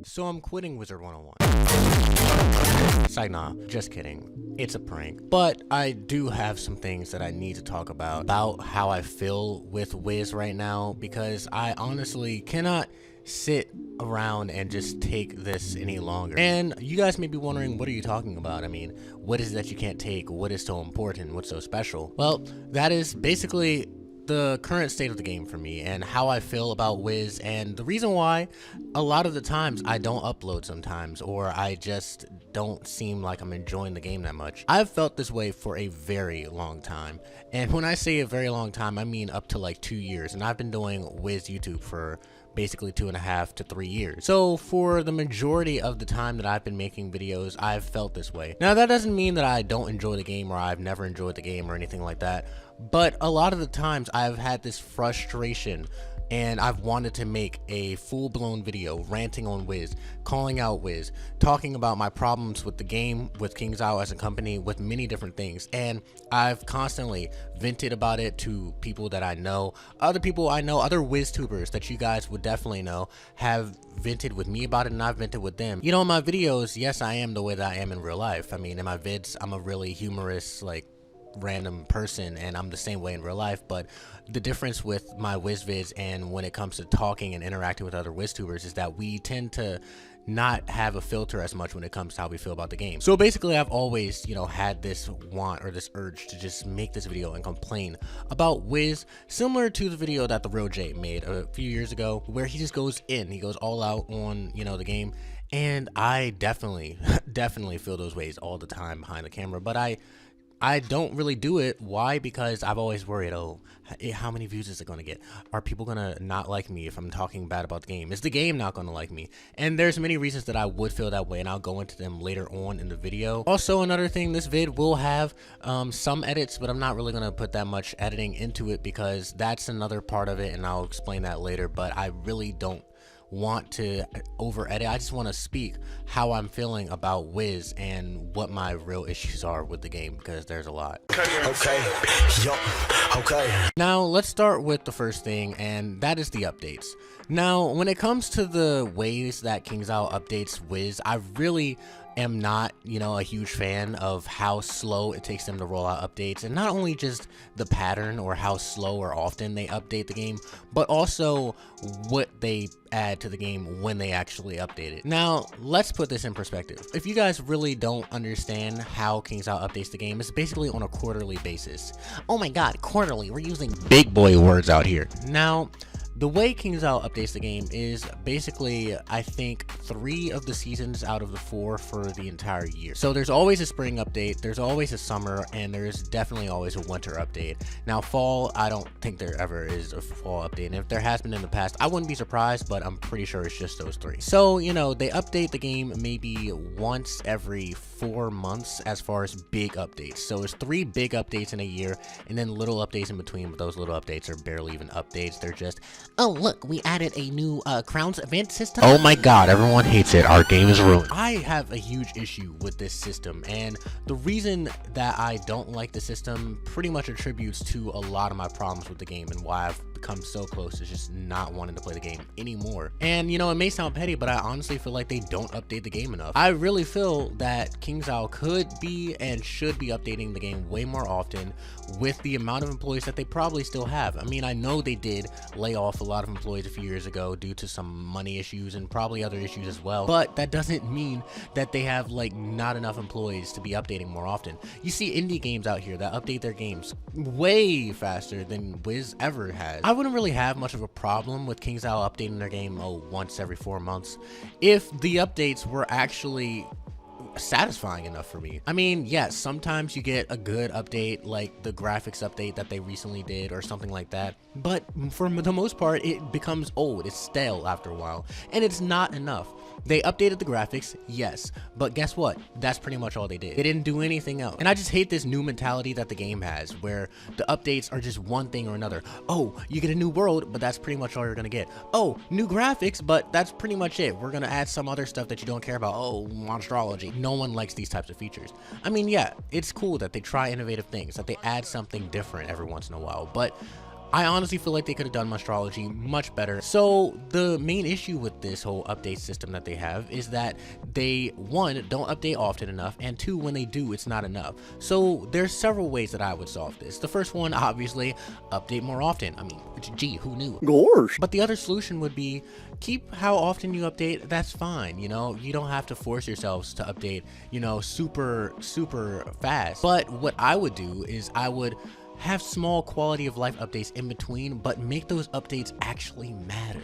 So I'm quitting Wizard101. It's like, nah, just kidding. It's a prank. But I do have some things that I need to talk about how I feel with Wiz right now, because I honestly cannot sit around and just take this any longer. And you guys may be wondering, what are you talking about? I mean, what is it that you can't take? What is so important? What's so special? Well, that is basically the current state of the game for me and how I feel about Wiz, and the reason why a lot of the times I don't upload sometimes, or I just don't seem like I'm enjoying the game that much. I've felt this way for a very long time, and when I say a very long time, I mean up to like 2 years, and I've been doing Wiz YouTube for basically 2.5 to 3 years. So for the majority of the time that I've been making videos, I've felt this way. Now that doesn't mean that I don't enjoy the game or I've never enjoyed the game or anything like that, but a lot of the times I've had this frustration and I've wanted to make a full-blown video ranting on Wiz, calling out Wiz, talking about my problems with the game, with KingsOwl as a company, with many different things. And I've constantly vented about it to people that I know, other people I know, other Wiz tubers that you guys would definitely know have vented with me about it, and I've vented with them. You know, in my videos, yes, I am the way that I am in real life. I mean, in my vids, I'm a really humorous, like, random person, and I'm the same way in real life. But the difference with my Wiz vids and when it comes to talking and interacting with other Wiz tubers is that we tend to not have a filter as much when it comes to how we feel about the game. So basically, I've always, you know, had this want or this urge to just make this video and complain about Wiz, similar to the video that the Real J made a few years ago, where he just goes in, he goes all out on, you know, the game. And I definitely feel those ways all the time behind the camera, but I don't really do it. Why? Because I've always worried, oh, how many views is it going to get? Are people going to not like me if I'm talking bad about the game? Is the game not going to like me? And there's many reasons that I would feel that way, and I'll go into them later on in the video. Also, another thing, this vid will have some edits, but I'm not really going to put that much editing into it because that's another part of it, and I'll explain that later. But I really don't want to over edit. I just want to speak how I'm feeling about Wiz and what my real issues are with the game, because there's a lot. Okay. Now let's start with the first thing, and that is the updates. Now when it comes to the ways that KingsOwl updates Wiz, I really am not, you know, a huge fan of how slow it takes them to roll out updates, and not only just the pattern or how slow or often they update the game, but also what they add to the game when they actually update it. Now let's put this in perspective. If you guys really don't understand how KingsOwl updates the game, it's basically on a quarterly basis. Oh my god, quarterly, we're using big boy words out here. Now the way KingsOwl updates the game is basically, I think, 3 of the seasons out of the 4 for the entire year. So there's always a spring update, there's always a summer, and there's definitely always a winter update. Now fall, I don't think there ever is a fall update, and if there has been in the past, I wouldn't be surprised, but I'm pretty sure it's just those 3. So, you know, they update the game maybe once every 4 months as far as big updates. So it's 3 big updates in a year, and then little updates in between, but those little updates are barely even updates. They're just, oh look, we added a new Crowns event system. Oh my god, everyone hates it. Our game is ruined. I have a huge issue with this system, and the reason that I don't like the system pretty much attributes to a lot of my problems with the game and why I've become so close to just not wanting to play the game anymore. And you know, it may sound petty, but I honestly feel like they don't update the game enough. I really feel that KingsOwl could be and should be updating the game way more often with the amount of employees that they probably still have. I mean, I know they did lay off a lot of employees a few years ago due to some money issues and probably other issues as well, but that doesn't mean that they have like not enough employees to be updating more often. You see indie games out here that update their games way faster than Wiz ever has. I wouldn't really have much of a problem with KingsOwl updating their game once every 4 months if the updates were actually satisfying enough for me. I mean, yes, sometimes you get a good update like the graphics update that they recently did or something like that, but for the most part it becomes old, it's stale after a while, and it's not enough. They updated the graphics, yes, but guess what? That's pretty much all they did. They didn't do anything else. And I just hate this new mentality that the game has, where the updates are just one thing or another. Oh, you get a new world, but that's pretty much all you're gonna get. Oh, new graphics, but that's pretty much it. We're gonna add some other stuff that you don't care about. Oh, monstrology. No one likes these types of features. I mean, yeah, it's cool that they try innovative things, that they add something different every once in a while, but I honestly feel like they could have done astrology much better. So the main issue with this whole update system that they have is that they, one, don't update often enough, and two, when they do, it's not enough. So there's several ways that I would solve this. The first one, obviously, update more often. I mean, gee, who knew? Gosh. But the other solution would be keep how often you update. That's fine. You know, you don't have to force yourselves to update, you know, super fast. But what I would do is I would have small quality of life updates in between, but make those updates actually matter.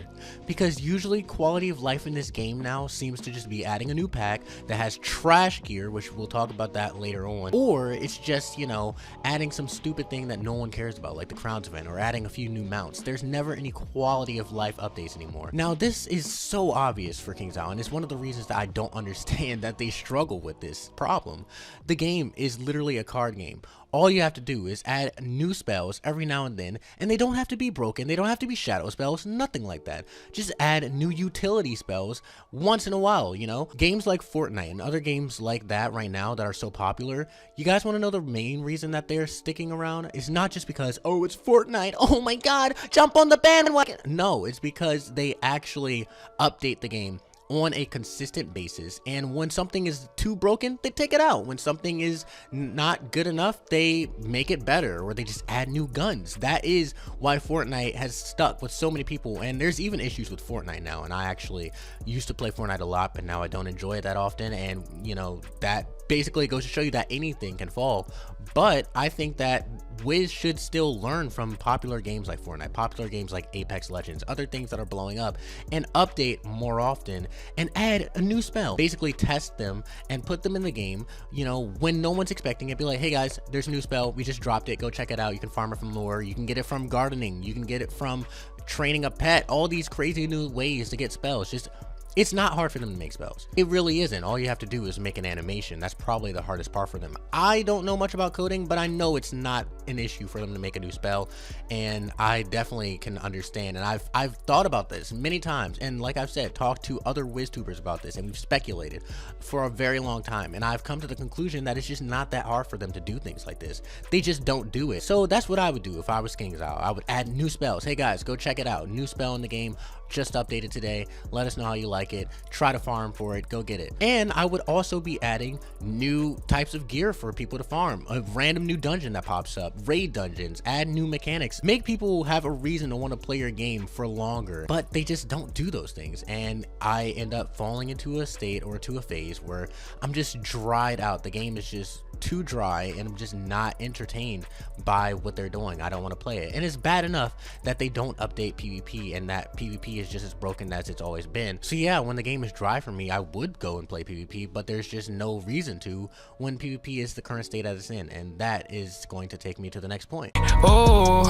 Because usually quality of life in this game now seems to just be adding a new pack that has trash gear, which we'll talk about that later on, or it's just, you know, adding some stupid thing that no one cares about, like the crowns event, or adding a few new mounts. There's never any quality of life updates anymore. Now this is so obvious for KingsIsle, and it's one of the reasons that I don't understand that they struggle with this problem. The game is literally a card game. All you have to do is add new spells every now and then, and they don't have to be broken, they don't have to be shadow spells, nothing like that. Just add new utility spells once in a while, you know? Games like Fortnite and other games like that right now that are so popular, you guys want to know the main reason that they're sticking around? It's not just because, oh, it's Fortnite, oh my god, jump on the bandwagon. No, it's because they actually update the game on a consistent basis, and when something is too broken, they take it out. When something is not good enough, they make it better, or they just add new guns. That is why Fortnite has stuck with so many people, and there's even issues with Fortnite now, and I actually used to play Fortnite a lot, but now I don't enjoy it that often, and you know, that basically goes to show you that anything can fall. But I think that Wiz should still learn from popular games like Fortnite, popular games like Apex Legends, other things that are blowing up, and update more often and add a new spell. Basically test them and put them in the game, you know, when no one's expecting it. Be like, hey guys, there's a new spell, we just dropped it, go check it out. You can farm it from lore, you can get it from gardening, you can get it from training a pet, all these crazy new ways to get spells. Just, it's not hard for them to make spells. It really isn't. All you have to do is make an animation. That's probably the hardest part for them. I don't know much about coding, but I know it's not an issue for them to make a new spell, and I definitely can understand. And I've thought about this many times, and like I've said, talked to other WizTubers about this, and we've speculated for a very long time, and I've come to the conclusion that it's just not that hard for them to do things like this. They just don't do it. So that's what I would do if I was KingsIsle. I would add new spells. Hey guys, go check it out. New spell in the game, just updated today. Let us know how you like it. Try to farm for it, go get it. And I would also be adding new types of gear for people to farm, a random new dungeon that pops up, raid dungeons, add new mechanics, make people have a reason to want to play your game for longer. But they just don't do those things, and I end up falling into a state or to a phase where I'm just dried out. The game is just too dry, and I'm just not entertained by what they're doing. I don't want to play it, and it's bad enough that they don't update PvP, and that PvP is just as broken as it's always been. So yeah, when the game is dry for me, I would go and play PvP, but there's just no reason to when PvP is the current state that it's in, and that is going to take me to the next point. Oh,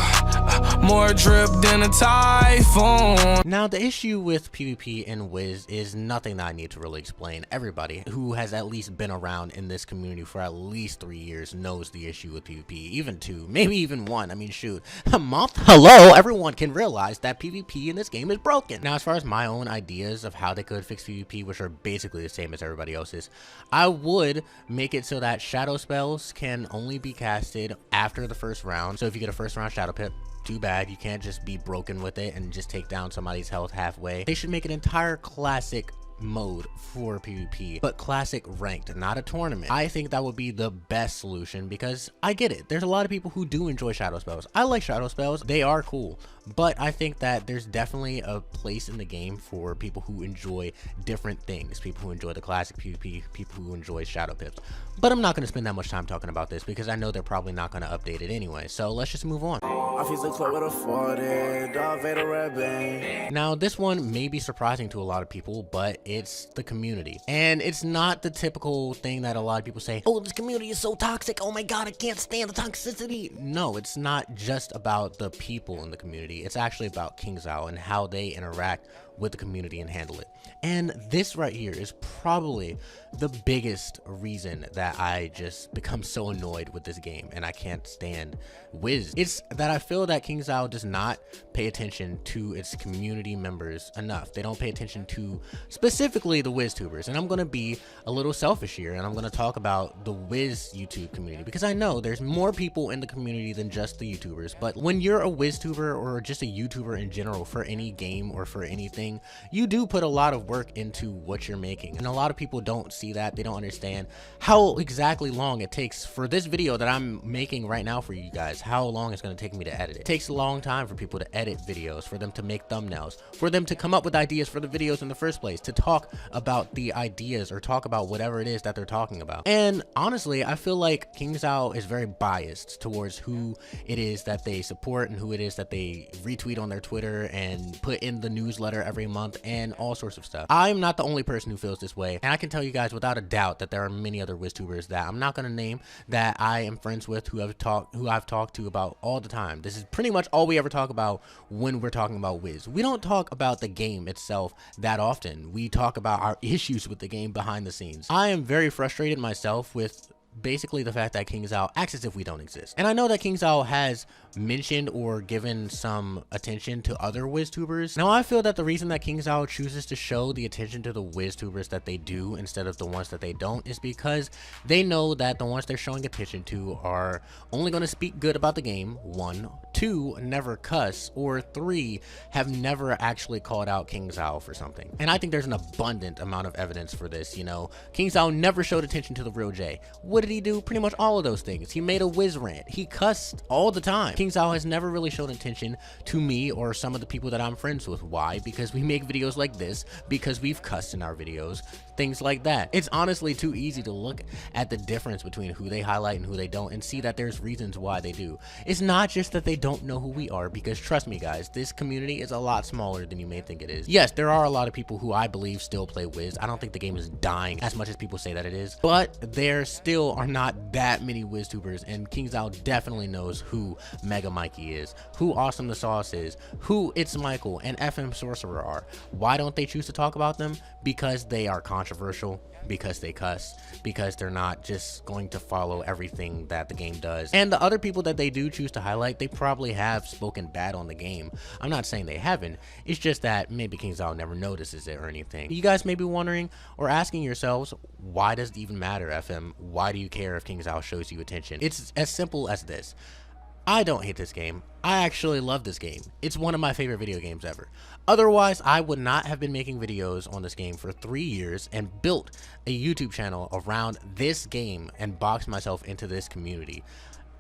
more drip than a typhoon. Now the issue with PvP and Wiz is nothing that I need to really explain. Everybody who has at least been around in this community for at least 3 years knows the issue with PvP, even 2, maybe even 1. I mean, shoot, a month? Hello, everyone can realize that PvP in this game is broken. Now, as far as my own ideas of how they could fix PvP, which are basically the same as everybody else's, I would make it so that shadow spells can only be casted after the first round. So if you get a first round shadow pip, too bad, you can't just be broken with it and just take down somebody's health halfway. They should make an entire classic mode for PvP, but classic ranked, not a tournament. I think that would be the best solution, because I get it, there's a lot of people who do enjoy shadow spells. I like shadow spells, they are cool, but I think that there's definitely a place in the game for people who enjoy different things, people who enjoy the classic PvP, people who enjoy shadow pips. But I'm not going to spend that much time talking about this, because I know they're probably not going to update it anyway, so let's just move on. Now this one may be surprising to a lot of people, but it's the community, and it's not the typical thing that a lot of people say, oh, this community is so toxic, oh my god, I can't stand the toxicity. No, it's not just about the people in the community, it's actually about KingsIsle and how they interact with the community and handle it. And this right here is probably the biggest reason that I just become so annoyed with this game and I can't stand Wiz. It's that I feel that KingsOwl does not pay attention to its community members enough. They don't pay attention to specifically the WizTubers. And I'm going to be a little selfish here and I'm going to talk about the Wiz YouTube community, because I know there's more people in the community than just the YouTubers. But when you're a WizTuber or just a YouTuber in general for any game or for anything, you do put a lot of work into what you're making. And a lot of people don't see that. They don't understand how exactly long it takes for this video that I'm making right now for you guys, how long it's going to take me to edit it. It takes a long time for people to edit videos, for them to make thumbnails, for them to come up with ideas for the videos in the first place, to talk about the ideas or talk about whatever it is that they're talking about. And honestly, I feel like KingsOwl is very biased towards who it is that they support and who it is that they retweet on their Twitter and put in the newsletter every month and all sorts of stuff. I'm not the only person who feels this way, and I can tell you guys without a doubt that there are many other WizTubers that I'm not going to name that I am friends with, who I've talked to about all the time. This is pretty much all we ever talk about when we're talking about Wiz. We don't talk about the game itself that often. We talk about our issues with the game behind the scenes. I am very frustrated myself with basically the fact that KingsOwl acts as if we don't exist. And I know that KingsOwl has mentioned or given some attention to other WizTubers. Now I feel that the reason that KingsOwl chooses to show the attention to the WizTubers that they do instead of the ones that they don't is because they know that the ones they're showing attention to are only going to speak good about the game, 1, 2, never cuss, or 3, have never actually called out KingsOwl for something. And I think there's an abundant amount of evidence for this. You know, KingsOwl never showed attention to the real J. What did he do? Pretty much all of those things. He made a Wiz rant. He cussed all the time. KingsOwl has never really shown attention to me or some of the people that I'm friends with. Why? Because we make videos like this, because we've cussed in our videos, things like that. It's honestly too easy to look at the difference between who they highlight and who they don't and see that there's reasons why they do. It's not just that they don't know who we are, because trust me guys, this community is a lot smaller than you may think it is. Yes, there are a lot of people who I believe still play Wiz. I don't think the game is dying as much as people say that it is, but there still are not that many WizTubers, and KingsOwl definitely knows who Mega Mikey is, who Awesome the Sauce is, who It's Michael and FMSorcerer are. Why don't they choose to talk about them? Because they are controversial, because they cuss, because they're not just going to follow everything that the game does. And the other people that they do choose to highlight, they probably have spoken bad on the game. I'm not saying they haven't, it's just that maybe KingsOwl never notices it or anything. You guys may be wondering or asking yourselves, why does it even matter, FM? Why do you care if KingsOwl shows you attention? It's as simple as this. I don't hate this game. I actually love this game. It's one of my favorite video games ever. Otherwise, I would not have been making videos on this game for 3 years and built a YouTube channel around this game and boxed myself into this community.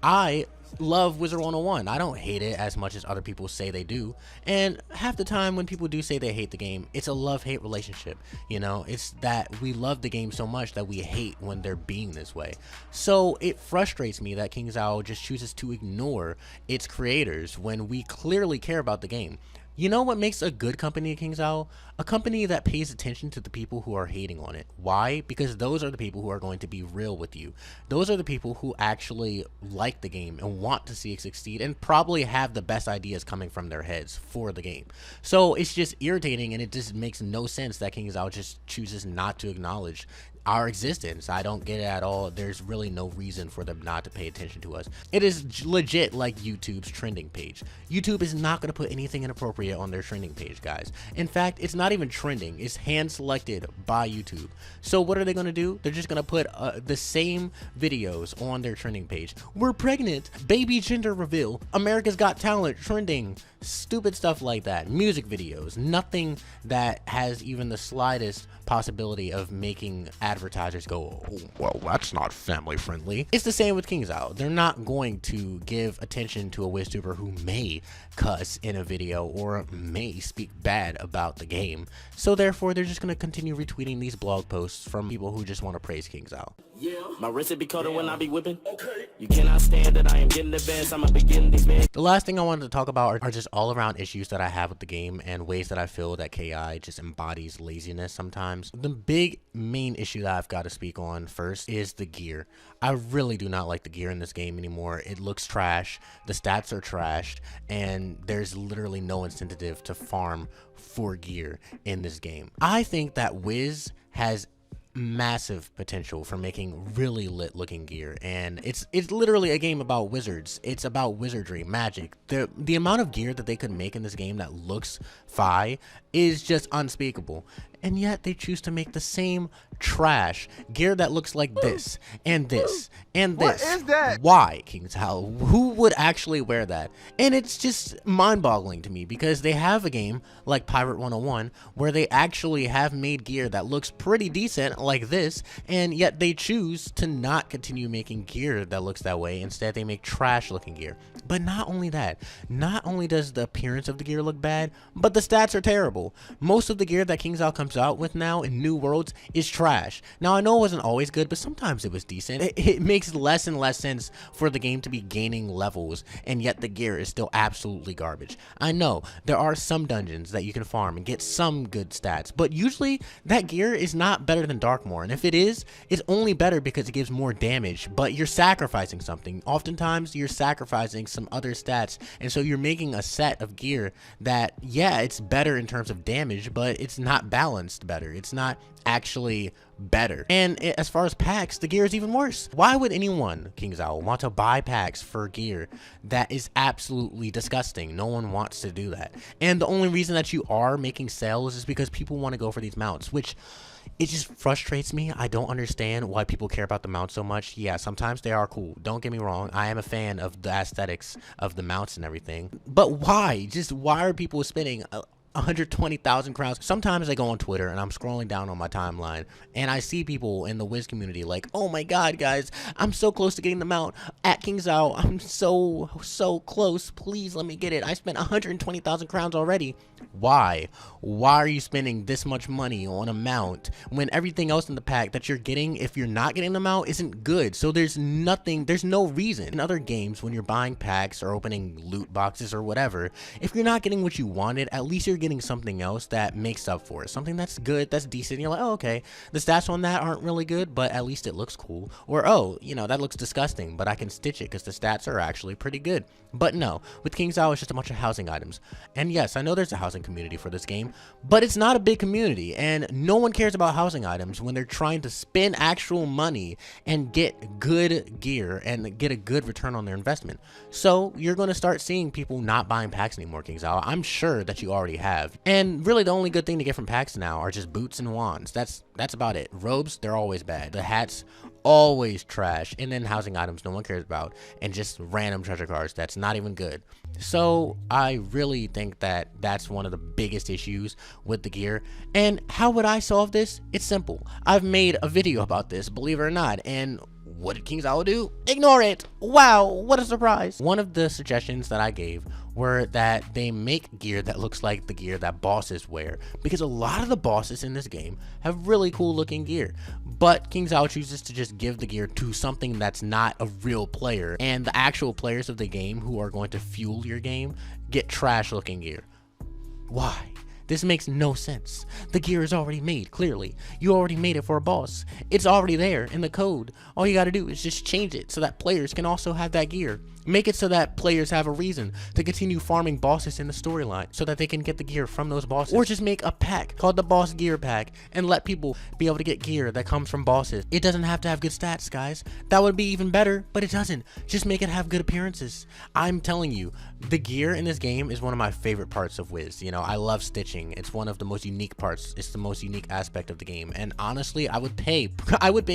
I love Wizard101. I don't hate it as much as other people say they do. And half the time when people do say they hate the game, it's a love-hate relationship. You know, it's that we love the game so much that we hate when they're being this way. So it frustrates me that KingsOwl just chooses to ignore its creators when we clearly care about the game. You know what makes a good company at KingsOwl? A company that pays attention to the people who are hating on it. Why? Because those are the people who are going to be real with you. Those are the people who actually like the game and want to see it succeed and probably have the best ideas coming from their heads for the game. So it's just irritating, and it just makes no sense that KingsOwl just chooses not to acknowledge our existence. I don't get it at all. There's really no reason for them not to pay attention to us. It is legit like YouTube's trending page. YouTube is not going to put anything inappropriate on their trending page, guys. In fact, it's not even trending. It's hand selected by YouTube. So what are they going to do? They're just going to put the same videos on their trending page. We're pregnant, baby gender reveal, America's Got Talent trending, stupid stuff like that. Music videos, nothing that has even the slightest possibility of making advertisers go, oh, well, that's not family friendly. It's the same with KingsOwl. They're not going to give attention to a WizTuber who may cuss in a video or may speak bad about the game. So therefore, they're just going to continue retweeting these blog posts from people who just want to praise KingsOwl. My wrist be colder when I be whipping. You cannot stand that I am getting advanced. I'ma begin these men. The last thing I wanted to talk about are just all around issues that I have with the game and ways that I feel that KI just embodies laziness sometimes. The big main issue that I've got to speak on first is the gear. I really do not like the gear in this game anymore. It looks trash, the stats are trashed, and there's literally no incentive to farm for gear in this game. I think that Wiz has massive potential for making really lit looking gear, and it's literally a game about wizards. It's about wizardry, magic. The amount of gear that they could make in this game that looks fi is just unspeakable, and yet they choose to make the same trash gear that looks like this and this and this. What is that? Why, King's How? Who would actually wear that? And it's just mind-boggling to me, because they have a game like Pirate 101 where they actually have made gear that looks pretty decent like this, and yet they choose to not continue making gear that looks that way. Instead, they make trash looking gear. But not only that, not only does the appearance of the gear look bad, but the stats are terrible. Most of the gear that King's How comes out with now in New Worlds is trash. Now, I know it wasn't always good, but sometimes it was decent. It makes less and less sense for the game to be gaining levels, and yet the gear is still absolutely garbage. I know there are some dungeons that you can farm and get some good stats, but usually that gear is not better than Darkmoor, and if it is, it's only better because it gives more damage, but you're sacrificing something. Oftentimes, you're sacrificing some other stats, and so you're making a set of gear that, yeah, it's better in terms of damage, but it's not balanced better. It's not actually better. And as far as packs, the gear is even worse. Why would anyone, King's Owl, want to buy packs for gear that is absolutely disgusting? No one wants to do that. And the only reason that you are making sales is because people want to go for these mounts, which it just frustrates me. I don't understand why people care about the mounts so much. Yeah, sometimes they are cool. Don't get me wrong. I am a fan of the aesthetics of the mounts and everything. But why? Just why are people spending 120,000 crowns? Sometimes I go on Twitter and I'm scrolling down on my timeline and I see people in the Wiz community like, oh my god, guys, I'm so close to getting the mount at King's Owl. I'm so close. Please let me get it. I spent 120,000 crowns already. Why are you spending this much money on a mount when everything else in the pack that you're getting, if you're not getting the mount, isn't good? So there's no reason. In other games, when you're buying packs or opening loot boxes or whatever, if you're not getting what you wanted, at least you're getting something else that makes up for it, something that's good, that's decent. You're like, oh, okay, the stats on that aren't really good, but at least it looks cool. Or, oh, you know, that looks disgusting, but I can stitch it because the stats are actually pretty good. But no, with King's Owl, it's just a bunch of housing items. And yes, I know there's a housing community for this game, but it's not a big community, and no one cares about housing items when they're trying to spend actual money and get good gear and get a good return on their investment. So you're going to start seeing people not buying packs anymore, King's Owl. I'm sure that you already have. And really the only good thing to get from packs now are just boots and wands. That's about it. Robes, they're always bad. The hats, always trash. And then housing items no one cares about, and just random treasure cards that's not even good. So I really think that that's one of the biggest issues with the gear. And how would I solve this? It's simple. I've made a video about this, believe it or not, and what did King's Owl do? Ignore it. Wow, what a surprise. One of the suggestions that I gave were that they make gear that looks like the gear that bosses wear, because a lot of the bosses in this game have really cool looking gear, but King's Owl chooses to just give the gear to something that's not a real player, and the actual players of the game who are going to fuel your game get trash looking gear. Why? This makes no sense. The gear is already made, clearly. You already made it for a boss. It's already there in the code. All you gotta do is just change it so that players can also have that gear. Make it so that players have a reason to continue farming bosses in the storyline so that they can get the gear from those bosses. Or just make a pack called the Boss Gear Pack and let people be able to get gear that comes from bosses. It doesn't have to have good stats, guys. That would be even better, but it doesn't. Just make it have good appearances. I'm telling you, the gear in this game is one of my favorite parts of Wiz. You know, I love stitching. It's one of the most unique parts. It's the most unique aspect of the game. And honestly, I would pay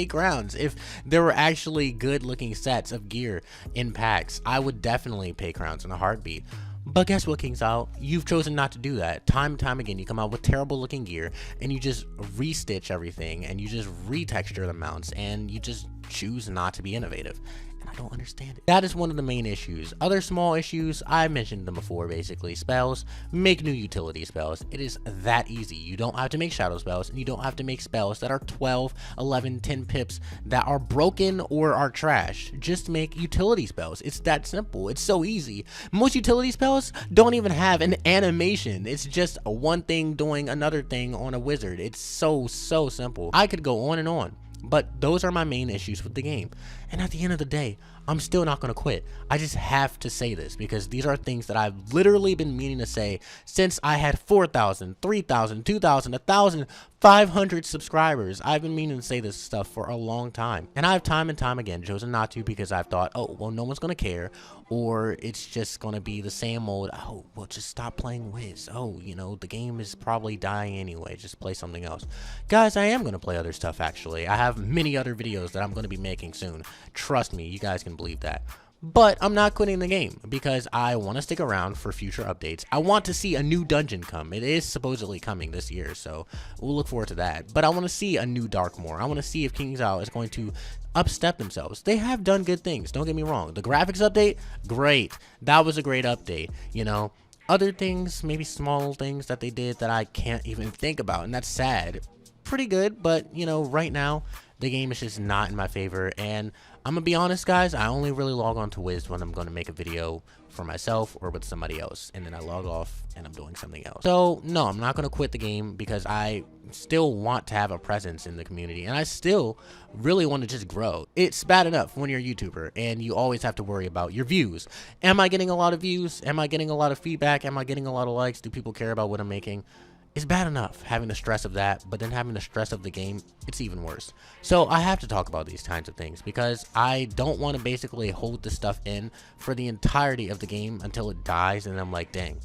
crowns if there were actually good looking sets of gear in packs. I would definitely pay crowns in a heartbeat. But guess what, King's Owl? You've chosen not to do that. Time and time again, you come out with terrible looking gear and you just restitch everything and you just retexture the mounts and you just choose not to be innovative. and I don't understand it. That is one of the main issues. Other small issues, I mentioned them before basically. Spells, make new utility spells. It is that easy. You don't have to make shadow spells, and you don't have to make spells that are 12, 11, 10 pips that are broken or are trash. Just make utility spells. It's that simple. It's so easy. Most utility spells don't even have an animation. It's just one thing doing another thing on a wizard. It's so simple. I could go on and on. But those are my main issues with the game. And at the end of the day, I'm still not going to quit. I just have to say this because these are things that I've literally been meaning to say since I had 4,000, 3,000, 2,000, 1,000, 500 subscribers. I've been meaning to say this stuff for a long time. And I've time and time again chosen not to because I've thought, oh, well, no one's going to care. Or it's just going to be the same old, oh, well, just stop playing Wiz. Oh, you know, the game is probably dying anyway. Just play something else. Guys, I am going to play other stuff, actually. I have many other videos that I'm going to be making soon. Trust me, you guys can believe that. But I'm not quitting the game because I want to stick around for future updates. I want to see a new dungeon come. It is supposedly coming this year, so we'll look forward to that. But I want to see a new Darkmoor. I want to see if King's Isle is going to upstep themselves. They have done good things, don't get me wrong. The graphics update, great. That was a great update, you know. Other things, maybe small things that they did that I can't even think about, and that's sad. Pretty good, but, you know, right now, the game is just not in my favor, and I'm gonna be honest, guys, I only really log on to Wiz when I'm gonna make a video for myself or with somebody else, and then I log off and I'm doing something else. So no, I'm not gonna quit the game because I still want to have a presence in the community, and I still really want to just grow. It's bad enough when you're a YouTuber and you always have to worry about your views. Am I getting a lot of views? Am I getting a lot of feedback? Am I getting a lot of likes? Do people care about what I'm making? It's bad enough having the stress of that, but then having the stress of the game, it's even worse. So I have to talk about these kinds of things because I don't want to basically hold this stuff in for the entirety of the game until it dies, and I'm like, dang,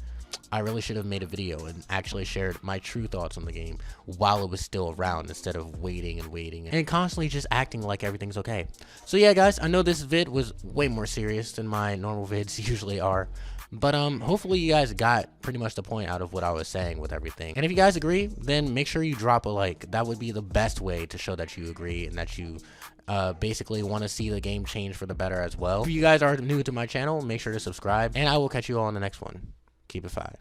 I really should have made a video and actually shared my true thoughts on the game while it was still around instead of waiting and constantly just acting like everything's okay. So yeah, guys, I know this vid was way more serious than my normal vids usually are. But hopefully you guys got pretty much the point out of what I was saying with everything. And if you guys agree, then make sure you drop a like. That would be the best way to show that you agree and that you basically want to see the game change for the better as well. If you guys are new to my channel, make sure to subscribe, and I will catch you all in the next one. Keep it 5.